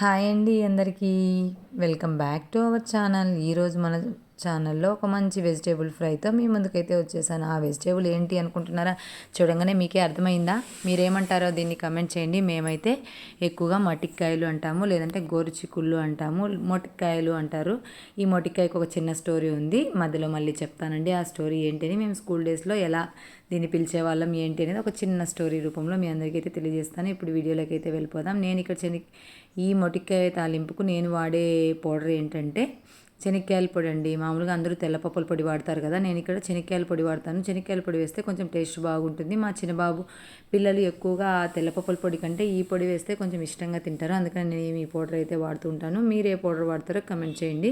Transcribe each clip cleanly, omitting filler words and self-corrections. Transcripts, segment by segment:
Hi అండి అందరికీ welcome back to our channel. ఈరోజు మన ఛానల్లో ఒక మంచి వెజిటేబుల్ ఫ్రైతో మీ ముందుకైతే వచ్చేసాను. ఆ వెజిటేబుల్ ఏంటి అనుకుంటున్నారా? చూడంగానే మీకే అర్థమైందా? మీరేమంటారో దీన్ని కమెంట్ చేయండి. మేమైతే ఎక్కువగా మొటిక్కాయలు అంటాము, లేదంటే గోరుచిక్కుళ్ళు అంటాము, మొటిక్కాయలు అంటారు. ఈ మొటిక్కాయకు ఒక చిన్న స్టోరీ ఉంది, మధ్యలో మళ్ళీ చెప్తానండి. ఆ స్టోరీ ఏంటి, మేము స్కూల్ డేస్లో ఎలా దీన్ని పిలిచేవాళ్ళం ఏంటి అనేది ఒక చిన్న స్టోరీ రూపంలో మీ అందరికీ అయితే తెలియజేస్తాను. ఇప్పుడు వీడియోలోకి అయితే వెళ్ళిపోదాం. నేను ఇక్కడ ఈ మొటిక్కాయ తాలింపుకు నేను వాడే పౌడర్ ఏంటంటే శనక్కాయల పొడి అండి. మామూలుగా అందరూ తెల్లపప్పుల పొడి వాడతారు కదా, నేను ఇక్కడ శనక్కాయల పొడి వాడతాను. శనక్కాయల పొడి వేస్తే కొంచెం టేస్ట్ బాగుంటుంది. మా చిన్నబాబు పిల్లలు ఎక్కువగా తెల్లపప్పుల పొడి కంటే ఈ పొడి వేస్తే కొంచెం ఇష్టంగా తింటారు, అందుకని నేను ఈ పౌడర్ అయితే వాడుతూ ఉంటాను. మీరు ఏ పౌడర్ వాడతారో కమెంట్ చేయండి.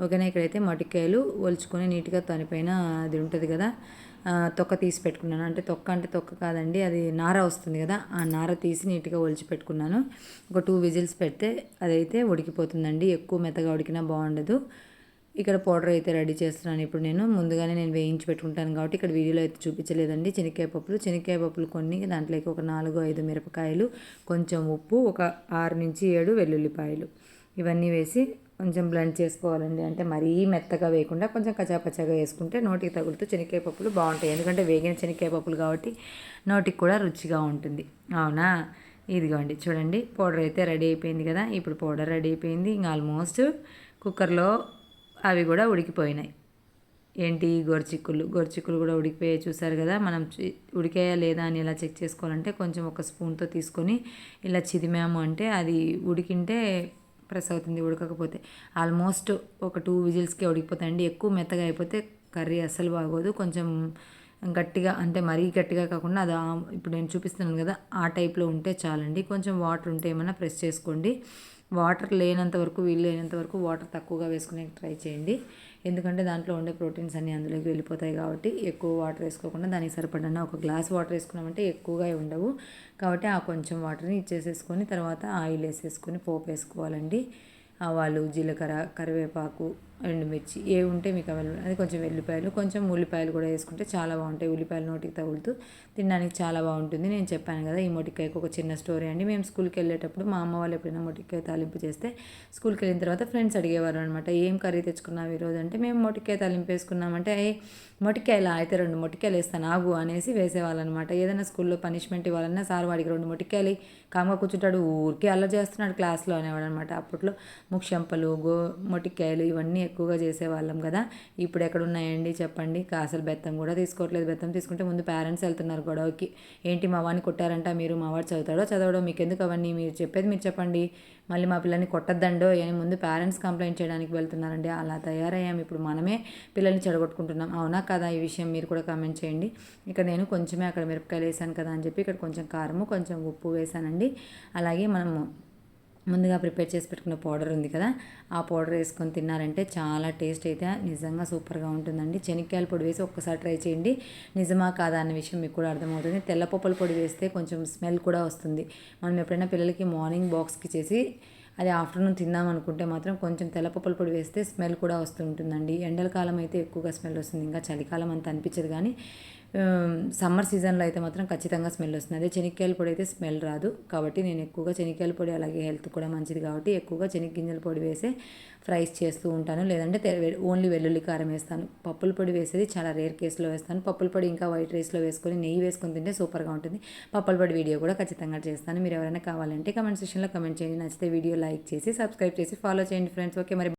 ఓకేనా? ఇక్కడైతే మొటిక్కాయలు ఒలుచుకొని నీట్గా దానిపైన అది ఉంటుంది కదా, తొక్క తీసి పెట్టుకున్నాను. అంటే తొక్క కాదండి, అది నార వస్తుంది కదా, ఆ నార తీసి నీట్గా ఒలిచి పెట్టుకున్నాను. ఒక 2 విజిల్స్ పెడితే అదైతే ఉడికిపోతుందండి. ఎక్కువ మెత్తగా ఉడికినా బాగుండదు. ఇక్కడ పౌడర్ అయితే రెడీ చేస్తున్నాను. ఇప్పుడు ముందుగానే నేను వేయించి పెట్టుకుంటాను కాబట్టి ఇక్కడ వీడియోలో అయితే చూపించలేదండి. శనక్కాయ పప్పులు కొన్ని, దాంట్లోకి ఒక 4-5 మిరపకాయలు, కొంచెం ఉప్పు, ఒక 6-7 వెల్లుల్లిపాయలు, ఇవన్నీ వేసి కొంచెం బ్లెండ్ చేసుకోవాలండి. అంటే మరీ మెత్తగా వేయకుండా కొంచెం కచ్చాపచ్చాగా వేసుకుంటే నోటికి తగులుతూ శనక్కాయ పప్పులు బాగుంటాయి. ఎందుకంటే వేగిన శనక్కాయ పప్పులు కాబట్టి నోటికి కూడా రుచిగా ఉంటుంది. అవునా? ఇదిగోండి చూడండి, పౌడర్ అయితే రెడీ అయిపోయింది కదా. ఇప్పుడు పౌడర్ రెడీ అయిపోయింది. ఇంకా ఆల్మోస్ట్ కుక్కర్లో అవి కూడా ఉడికిపోయినాయి. ఏంటి, గోరుచిక్కులు కూడా ఉడికిపోయాయి. చూసారు కదా. మనం ఉడికాయా లేదా అని ఇలా చెక్ చేసుకోవాలంటే కొంచెం ఒక స్పూన్తో తీసుకొని ఇలా చిదిమాము అంటే అది ఉడికింటే ప్రెస్ అవుతుంది. ఉడకకపోతే ఆల్మోస్ట్ ఒక 2 విజిల్స్కే ఉడికిపోతాయండి. ఎక్కువ మెత్తగా అయిపోతే కర్రీ అస్సలు బాగోదు. కొంచెం గట్టిగా, అంటే మరీ గట్టిగా కాకుండా అది ఇప్పుడు నేను చూపిస్తున్నాను కదా ఆ టైప్లో ఉంటే చాలండి. కొంచెం వాటర్ ఉంటే ఏమైనా ప్రెస్ చేసుకోండి. వాటర్ లేనంత వరకు, వీలు లేనంత వరకు వాటర్ తక్కువగా వేసుకునే ట్రై చేయండి. ఎందుకంటే దాంట్లో ఉండే ప్రోటీన్స్ అన్నీ అందులోకి వెళ్ళిపోతాయి కాబట్టి ఎక్కువ వాటర్ వేసుకోకుండా దానికి సరిపడిన ఒక గ్లాస్ వాటర్ వేసుకున్నామంటే ఎక్కువగా ఉండవు. కాబట్టి ఆ కొంచెం వాటర్ని ఇచ్చేసేసుకొని తర్వాత ఆయిల్ వేసేసుకొని పోపు వేసుకోవాలండి. ఆవాలు, జీలకర్ర, కరివేపాకు, ఎండుమిర్చి ఏ ఉంటే మీకు అవైలబుల్, అది కొంచెం వెల్లిపాయలు, కొంచెం ఉల్లిపాయలు కూడా వేసుకుంటే చాలా బాగుంటాయి. ఉల్లిపాయలు నోటికి తగులుతూ తినడానికి చాలా బాగుంటుంది. నేను చెప్పాను కదా ఈ మొటిక్కాయకు ఒక చిన్న స్టోరీ అండి. మేము స్కూల్కి వెళ్ళేటప్పుడు మా అమ్మ వాళ్ళు ఎప్పుడైనా మొటిక్కాయ తాలింపు చేస్తే స్కూల్కి వెళ్ళిన తర్వాత ఫ్రెండ్స్ అడిగేవారు అనమాట, ఏం కర్రీ తెచ్చుకున్నావు ఈరోజు అంటే, మేము మొటిక్కాయ తాలింపు వేసుకున్నామంటే, మొటిక్కాయలా అయితే 2 మొటిక్కాయలు వేస్తాను ఆగు అనేసి వేసేవాళ్ళు అనమాట. ఏదైనా స్కూల్లో పనిష్మెంట్ ఇవ్వాలన్నా సార్ వాడికి 2 మొటిక్కాయలు కామ్గా కూర్చుంటాడు, ఊరికే అల్లరి చేస్తున్నాడు క్లాస్లో అనేవాడు అనమాట. అప్పట్లో ముక్షంపలు, మొటిక్కాయలు ఇవన్నీ ఎక్కువగా చేసేవాళ్ళం కదా. ఇప్పుడు ఎక్కడున్నాయండి చెప్పండి? అసలు బెత్తం కూడా తీసుకోవట్లేదు. బెత్తం తీసుకుంటే ముందు పేరెంట్స్ వెళ్తున్నారు గొడవకి. ఏంటి మా వాడిని కొట్టారంట, మీరు మా వాడు చదవడో మీకు ఎందుకు అవన్నీ, మీరు చెప్పేది మీరు చెప్పండి, మళ్ళీ మా పిల్లల్ని కొట్టద్దండో అని ముందు పేరెంట్స్ కంప్లైంట్ చేయడానికి వెళ్తున్నారండి. అలా తయారయ్యాం. ఇప్పుడు మనమే పిల్లల్ని చెడగొట్టుకుంటున్నాం. అవునా కదా? ఈ విషయం మీరు కూడా కామెంట్ చేయండి. ఇక్కడ నేను కొంచెమే అక్కడ మిరపకాయలు వేసాను కదా అని చెప్పి ఇక్కడ కొంచెం కారము, కొంచెం ఉప్పు వేసానండి. అలాగే మనము ముందుగా ప్రిపేర్ చేసి పెట్టుకున్న పౌడర్ ఉంది కదా, ఆ పౌడర్ వేసుకొని తిన్నారంటే చాలా టేస్ట్ అయితే నిజంగా సూపర్గా ఉంటుందండి. శనక్కాయల పొడి వేసి ఒక్కసారి ట్రై చేయండి. నిజమా కాదా అన్న విషయం మీకు కూడా అర్థమవుతుంది. తెల్లపప్పుల పొడి వేస్తే కొంచెం స్మెల్ కూడా వస్తుంది. మనం ఎప్పుడైనా పిల్లలకి మార్నింగ్ బాక్స్కి చేసి అది ఆఫ్టర్నూన్ తిందామనుకుంటే మాత్రం కొంచెం తెల్లపప్పుల పొడి వేస్తే స్మెల్ కూడా వస్తుంటుందండి. ఎండల కాలం అయితే ఎక్కువగా స్మెల్ వస్తుంది, ఇంకా చలికాలం అంత అనిపించదు. కానీ సమ్మర్ సీజన్లో అయితే మాత్రం ఖచ్చితంగా స్మెల్ వస్తుంది. అదే శనక్కాయల పొడి అయితే స్మెల్ రాదు. కాబట్టి నేను ఎక్కువగా శనక్కాయల పొడి, అలాగే హెల్త్ కూడా మంచిది కాబట్టి ఎక్కువగా శనగ్గింజల పొడి వేసే ఫ్రైస్ చేస్తూ ఉంటాను. లేదంటే ఓన్లీ వెల్లుల్లి కారం వేస్తాను. పప్పుల పొడి వేసేది చాలా రేర్ కేసులో వేస్తాను. పప్పుల పొడి ఇంకా వైట్ రైస్లో వేసుకొని నెయ్యి వేసుకొని తింటే సూపర్గా ఉంటుంది. పప్పుల పొడి వీడియో కూడా ఖచ్చితంగా చేస్తాను. మీరు ఎవరైనా కావాలంటే కమెంట్ సెక్షన్లో కమెంట్ చేయండి. నచ్చితే వీడియో లైక్ చేసి సబ్స్క్రైబ్ చేసి ఫాలో చేయండి ఫ్రెండ్స్. ఓకే మరి.